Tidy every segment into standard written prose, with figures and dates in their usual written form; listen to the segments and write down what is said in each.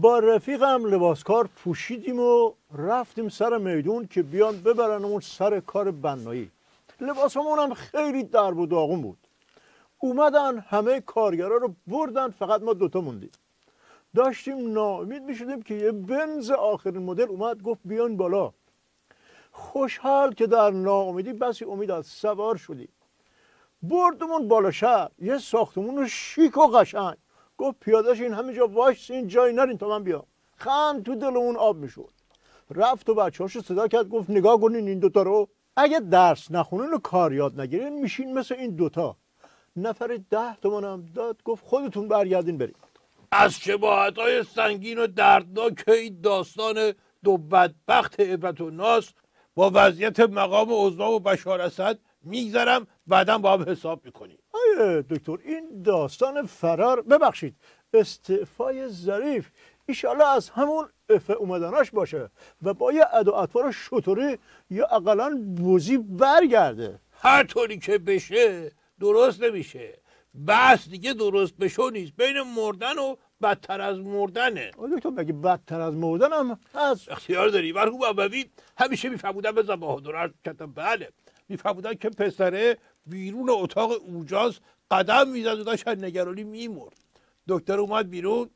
با رفیقم لباسکار پوشیدیم و رفتیم سر میدون که بیان ببرنمون سر کار بنایی. لباسمون هم خیلی درب و داغون بود. اومدن همه کارگرا رو بردن، فقط ما دوتا موندیم. داشتیم ناامید میشدیم که یه بنز آخرین مدل اومد گفت بیان بالا. خوشحال که در ناامیدی بسی امید از سوار شدیم. بردمون بالا شهر، یه ساختمون شیک و قشنگ. گفت پیاده شین همینجا وایسین، جایی نرین تا من بیام. خند تو دلمون آب میشد. رفت و بچه‌هاشو صدا کرد گفت نگاه کنین این دوتا رو، اگه درس نخونین و کار یاد نگیرین میشین مثل این دوتا. نفر 10 تومنم داد، گفت خودتون برگردین برید. از شباهت‌های سنگین و دردناک این داستان دو بدبخت عبرت و ناس با وضعیت مقام اوضاع و بشار اسد میگذرم، بعدم با هم حساب میکنیم. آیه دکتر، این داستان فرار، ببخشید استعفای ظریف، ایشالا از همون افه اومدناش باشه و با یه ادا اطوار شطوری یا اقلا بوزی برگرده. هر طوری که بشه درست نمیشه. بحث دیگه درست بشو نیست، بین مردن و بدتر از مردنه. دکتر مگه بدتر از مردن هم هست؟ اختیار داری. مرحوم ابوی همیشه میفهمودن بزن بهادر کردم، بله میفهمودن که پسره بیرون اتاق اورژانس قدم میزد و داشت نگرانی میمرد. دکتر اومد بیرون،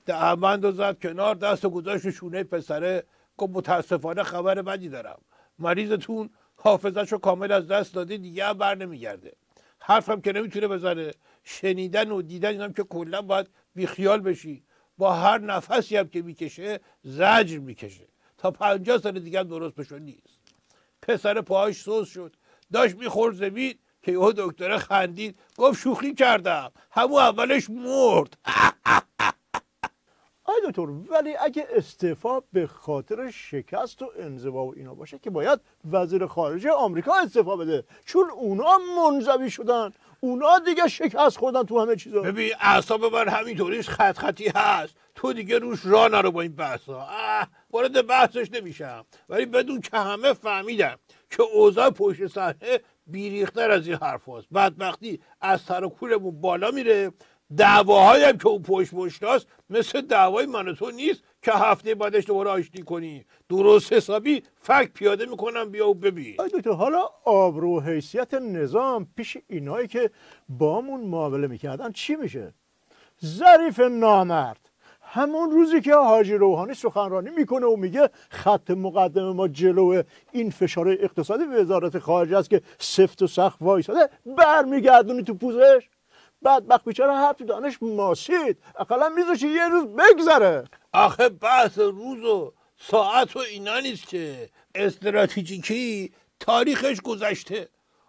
دهنبند رو زد کنار، دست و گذاشت رو شونه پسره، گفت متاسفانه خبر بدی دارم، مریضتون حافظه‌شو کامل از دست داده، دیگه هم بر نمیگرده. حرفم که نمیتونه بزنه، شنیدن و دیدن اینم که کلا باید بیخیال بشی. با هر نفسی هم که میکشه زجر میکشه، تا 50 سال دیگه هم درست بشو نیست. پسر پاهاش سوز شد، داشت میخورد زمین که یهو دکتر خندید گفت شوخی کردم، همون اولش مرد. آی دکتر، ولی اگه استعفا به خاطر شکست و انزوا و اینا باشه که باید وزیر خارجه آمریکا استعفا بده، چون اونا منزوی شدن، اونا دیگه شکست خوردن تو همه چیزا. ببین اعصاب من همینطوریش خط خطی هست، تو دیگه روش راه نرو با این بحثا. وارد بحثش نمیشم، ولی بدون که همه فهمیدم که اوضاع پشت صحنه بیریختر از این حرف هست. بدبختی از سر و کولمون بالا میره، دعواهایی هم که اون پشت هست مثل دعوای من و تو نیست که هفته بعدش دوباره آشتی کنی. درست حسابی فک پیاده میکنم، بیا و ببین. آی دکتر، حالا آبرو و حیثیت نظام پیش اینایی که بامون معامله میکردن چی میشه؟ ظریف نامرد همون روزی که حاجی روحانی سخنرانی میکنه و میگه خط مقدم ما جلو این فشار اقتصادی به وزارت خارجه است که سفت و سخت وایساده، برمیگردونی تو پوزش. بدبخت بیچاره هر تو دانش ماسید، اقلا میذاشی یه روز بگذره. آخه بحث روز و ساعت و اینا نیست که، استراتژیکی تاریخش گذشته.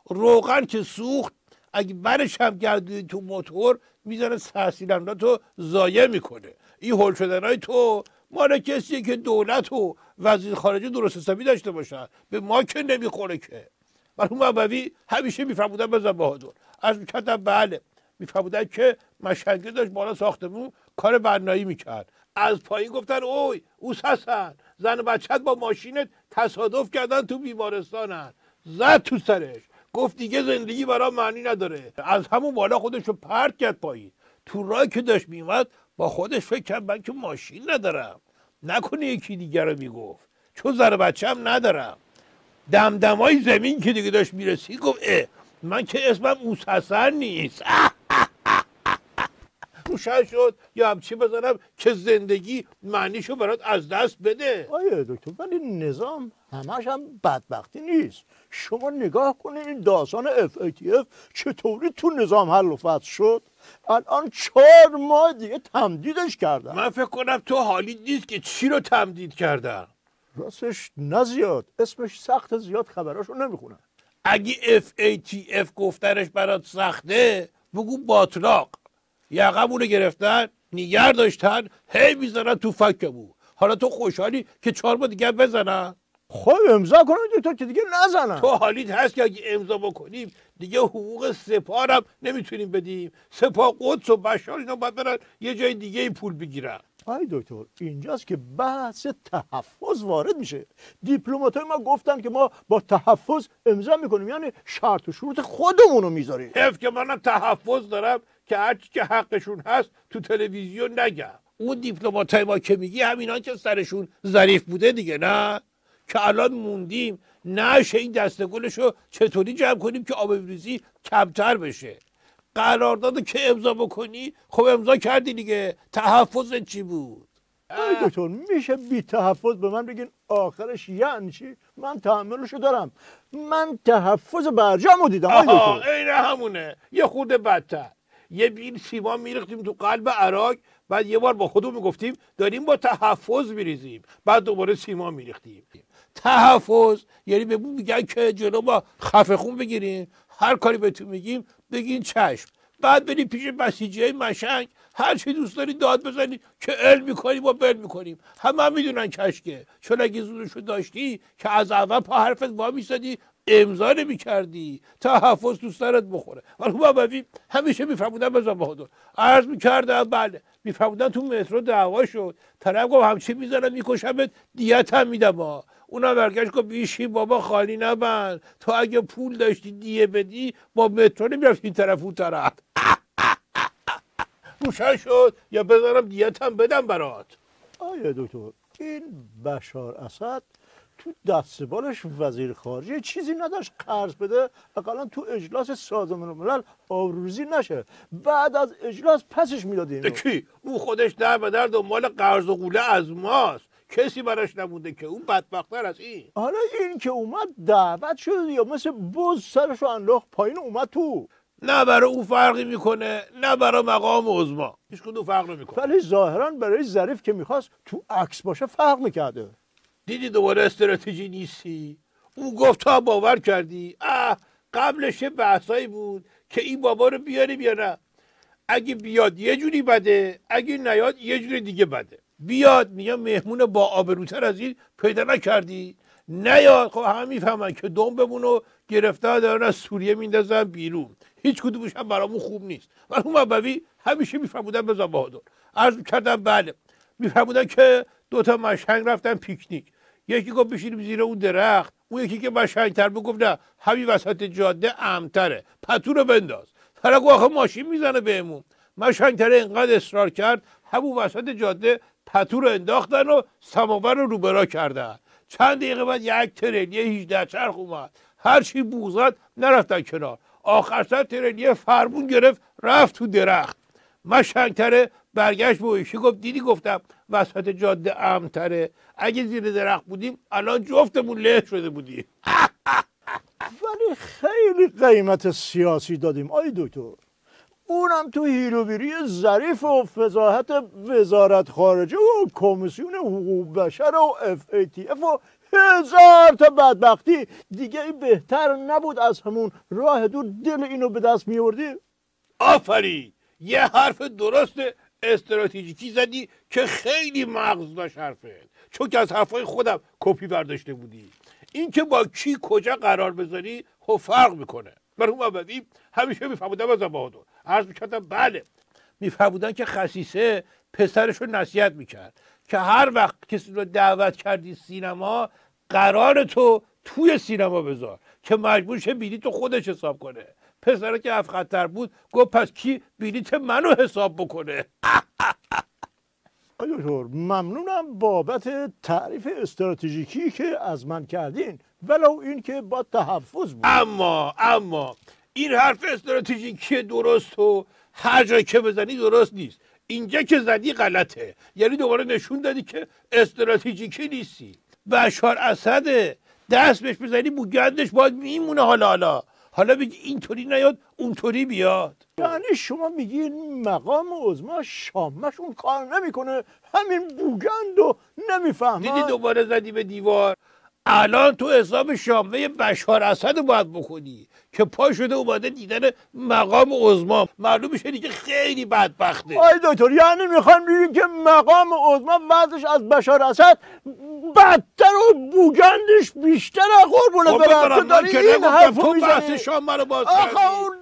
روغن که سوخت، اگه برش هم گردونی تو موتور میزنه سرسیلنداتو ضایع میکنه. این هول شدنهای تو مال کسیه که دولت و وزیر خارجه درست حسابی داشته باشن، به ما که نمیخوره که. مرحوم ابوی همیشه میفرمودن بزن بهادر، از میکردم بله، میفرمودن که مشنگه داشت بالا ساختمون کار بنایی میکرد، از پایین گفتن اوی اوس حسن زن و بچت با ماشینت تصادف کردن تو بیمارستانن، زد تو سرش، گفت دیگه زندگی برا معنی نداره. از همون بالا خودش رو پرت کرد پایین. تو راه که داشت میومد با خودش فکر کرد من که ماشین ندارم، نکنه یکی دیگر رو میگفت، چون زن و بچه هم ندارم. دمدمای زمین که دیگه داشت میرسید گفت من که اسمم اوس حسن نیست. روشن شد یا همچی بزنم که زندگی معنیشو برات از دست بده. آیه دکتر، ولی نظام همش هم بدبختی نیست. شما نگاه کنید این داستان FATF چطوری تو نظام حل و فصل شد. الان 4 ماه دیگه تمدیدش کردن. من فکر کنم تو حالی نیست که چی رو تمدید کردن. راستش نه زیاد، اسمش سخت، زیاد خبراشو نمیخونم. اگه FATF گفتنش برات سخته بگو باطلاق. یقمونو گرفتن نیگر داشتن هی میزنن تو فکمون. حالا تو خوشحالی که 4 ماه دیگه بزنن؟ خب امضا کنید دکتر که دیگه نزنن. تو حالیت هست که اگه امضا بکنیم دیگه حقوق سپاهم نمیتونیم بدیم. سپاه قدس و بشار اینا باید برن یه جای دیگه پول بگیرن. آی دکتر، اینجاست که بحث تحفظ وارد میشه. دیپلماتای ما گفتن که ما با تحفظ امضا میکنیم، یعنی شرط و شروط خودمونو میذاریم. حیف که منم تحفظ دارم که هرچی که حقشون هست تو تلویزیون نگم. اون دیپلماتای ما که میگی همینا که سرشون ظریف بوده دیگه، نه که الان موندیم نشه این دسته گلشو چطوری جمع کنیم که آب ریزی کمتر بشه. قرارداد که امضا بکنی، خب امضا کردی دیگه، تحفظت چی بود؟ ای دکتر میشه بی تحفظ به من بگین آخرش یعنی چی؟ من تحملشو دارم، من تحفظ برجامو دیدم. ای دکتر این همونه، یه خورده بدتر. یه بیل سیمان میریختیم تو قلب عراق، بعد یه بار با خودمون میگفتیم داریم با تحفظ میریزیم، بعد دوباره سیمان میریختیم. تحفظ یعنی به بون میگن که جلو ما خفه خون بگیریم، هر کاری بهتون میگیم بگین چشم، بعد بریم پیش بسیجی مشنگ هر چی دوست داری داد بزنی که علم میکنیم و بل میکنیم. همه هم میدونن کشکه، چون اگه زورشو داشتی که از اول پا حرفت وا میستادی امضا نمیکردی، تحفظ تو سرت بخوره. ولی بابا همیشه میفهمودن بزن بهادر عرض میکردم بله، میفهمودن تو مترو دعوا شد، طرف گفت همچی میزنم میکشمت دیت هم میدم. اونم برگشت گفت بیشی بابا خالی نبند، تو اگه پول داشتی دیه بدی با مترو نمیرفتی این طرف اون طرف. روشن شد یا بذارم دیت هم بدم برات؟ آیا دکتر این بشار اسد تو دستبالش وزیر خارجه چیزی نداشت قرض بده اقلا تو اجلاس سازمان ملل آبروریزی نشه، بعد از اجلاس پسش میدادیم. کی؟ اون خودش در به در دنبال قرض و قوله از ماست، کسی براش نبوده که اون بدبخت‌تر از این. حالا این که اومد دعوت شد یا مثل بز سرشو انداخت پایین اومد تو، نه برای اون فرقی میکنه نه برای مقام عظما، هیچ کدوم فرق نمیکنه. ولی ظاهرا برای ظریف که میخواست تو عکس باشه فرق میکرده. دیدی دوباره استراتژی نیستی؟ اون گفت تا باور کردی؟ قبلش یه بحثایی بود که این بابا رو بیاریم یا نه، اگه بیاد یه جوری بده، اگه نیاد یه جوری دیگه بده. بیاد میگم مهمون با آبروتر از این پیدا نکردی، نیاد خب همه میفهمن که دنبمون رو گرفته دارن از سوریه میندازن بیرون، هیچ کدومش هم برامون خوب نیست. ولی اون مبوی همیشه میفهمودن بزن بهادر عرض کردم بله، میفهمودن که دوتا مشنگ رفتن پیکنیک، یکی گفت بشینیم زیر اون درخت، اون یکی که مشنگ‌تر بود گفت نه همین وسط جاده امن‌تره، پتو رو بنداز. حالا گفت آخه ماشین میزنه بهمون. مشنگ‌تر اینقدر اصرار کرد همون وسط جاده پتو رو انداختن و سماور رو روبرا کردن. چند دقیقه بعد یک تریلیه 18 چرخ اومد، هر چی بوزد نرفتن کنار، آخر سر تریلیه فرمون گرفت رفت تو درخت. مشنگ‌تره برگشت به اویشی گفت دیدی گفتم وسط جاده امن‌تره، اگه زیر درخت بودیم الان جفتمون له شده بودیم. ولی خیلی قیمت سیاسی دادیم آی دکتر، اونم تو هیروبیری ظریف و فضاحت وزارت خارجه و کمیسیون حقوق بشر و FATF و هزار تا بدبختی دیگه. بهتر نبود از همون راه دور دل اینو به دست میوردی؟ آفرین، یه حرف درست استراتژیکی زدی که خیلی مغز داشت حرفت، چون که از حرفای خودم کپی برداشته بودی. این که با کی کجا قرار بذاری خب فرق میکنه. مرحوم ابدی همیشه میفهمودن از بهادر عرض میکردم بله، میفهمودن که خسیسه پسرش رو نصیحت میکرد که هر وقت کسی رو دعوت کردی سینما قرار تو توی سینما بذار که مجبور شه بلیط رو خودش حساب کنه. پسره که هفت خطر بود گفت پس کی بلیط منو حساب بکنه؟ دکتر ممنونم بابت تعریف استراتژیکی که از من کردین، ولو این که با تحفظ بود. اما این حرف استراتژیکی درست و هر جایی که بزنی درست نیست، اینجا که زدی غلطه، یعنی دوباره نشون دادی که استراتژیکی نیستی. بشار اسد دست بهش بزنی بوگندش باید میمونه. حالا بگی اینطوری نیاد اونطوری بیاد. یعنی شما میگین مقام عظما شامشون کار نمیکنه، همین بوگند و نمیفهمن؟ دیدی دوباره زدی به دیوار. الان تو حساب شامه بشار اسد رو باید بکنی که پا شده اومده دیدن مقام عظما، معلوم میشه دیگه خیلی بدبخته. آی دکتر یعنی میخوان بگین که مقام عظما وضعش از بشار اسد بدتر و بوگندش بیشتره؟ قربونه برم تو داری این حرف رو میزنی؟ بحث شام رو باز آخه اون